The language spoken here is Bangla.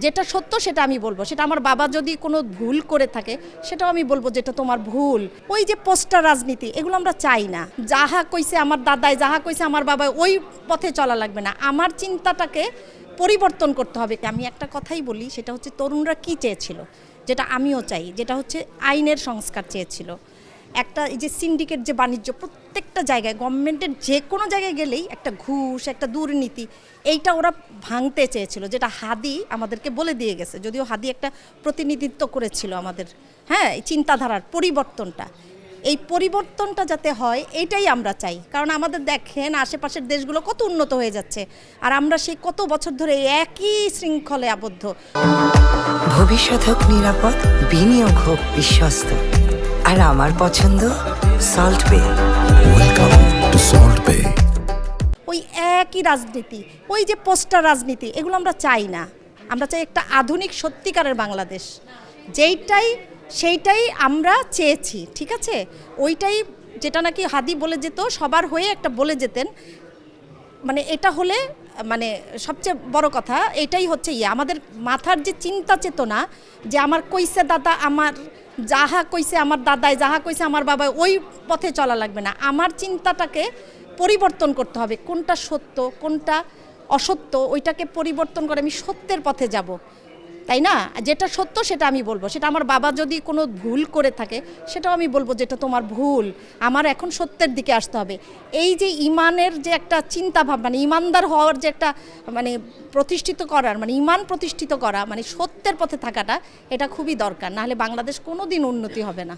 যেটা সত্য সেটা আমি বলবো, সেটা আমার বাবা যদি কোনো ভুল করে থাকে সেটাও আমি বলবো যেটা তোমার ভুল। ওই যে পোস্টার রাজনীতি, এগুলো আমরা চাই না। যাহা কইছে আমার দাদাই, যাহা কইছে আমার বাবা, ওই পথে চলা লাগবে না। আমার চিন্তাটাকে পরিবর্তন করতে হবে। আমি একটা কথাই বলি, সেটা হচ্ছে তরুণরা কি চেয়েছিল, যেটা আমিও চাই, যেটা হচ্ছে আইনের সংস্কার চেয়েছিল। একটা এই যে সিন্ডিকেট যে বাণিজ্য, প্রত্যেকটা জায়গায় গভর্নমেন্টের যে কোনো জায়গায় গেলেই একটা ঘুষ, একটা দুর্নীতি, এইটা ওরা ভাঙতে চেয়েছিল, যেটা হাদি আমাদেরকে বলে দিয়ে গেছে। যদিও হাদি একটা প্রতিনিধিত্ব করেছিল আমাদের, হ্যাঁ, এই চিন্তাধারার পরিবর্তনটা, এই পরিবর্তনটা যাতে হয় এটাই আমরা চাই। কারণ আমাদের দেখেন আশেপাশের দেশগুলো কত উন্নত হয়ে যাচ্ছে, আর আমরা সেই কত বছর ধরে একই শৃঙ্খলে আবদ্ধ। ভবিষ্যৎ হোক নিরাপদ, বিনিয়োগ হোক বিশ্বস্ত, আর আমার পছন্দ সল্ট বে। ওয়েলকাম টু সল্ট বে। ওই একই রাজনীতি, ওই যে পোস্টার রাজনীতি, এগুলো আমরা চাই না। আমরা চাই একটা আধুনিক সত্যিকারের বাংলাদেশ, সেইটাই আমরা চেয়েছি, ঠিক আছে? ওইটাই, যেটা নাকি হাদি বলে যেত, সবার হয়ে একটা বলে যেতেন, মানে এটা হলে মানে সবচেয়ে বড় কথা এটাই হচ্ছে আমাদের মাথার যে চিন্তা চেতনা, যে আমার কইছে দাদা, আমার যাহা কইছে আমার দাদাই, যাহা কইছে আমার বাবা, ওই পথে চলা লাগবে না। আমার চিন্তাটাকে পরিবর্তন করতে হবে, কোনটা সত্য কোনটা অসত্য, ওইটাকে পরিবর্তন করে আমি সত্যের পথে যাব, তাই না? যেটা সত্য সেটা আমি বলবো, সেটা আমার বাবা যদি কোনো ভুল করে থাকে সেটাও আমি বলবো যেটা তোমার ভুল, আমার এখন সত্যের দিকে আসতে হবে। এই যে ইমানের যে একটা চিন্তা ভাবনা, মানে ইমানদার হওয়ার যে একটা মানে প্রতিষ্ঠিত করার, মানে ইমান প্রতিষ্ঠিত করা, মানে সত্যের পথে থাকাটা, এটা খুবই দরকার। নাহলে বাংলাদেশ কোনো দিন উন্নতি হবে না।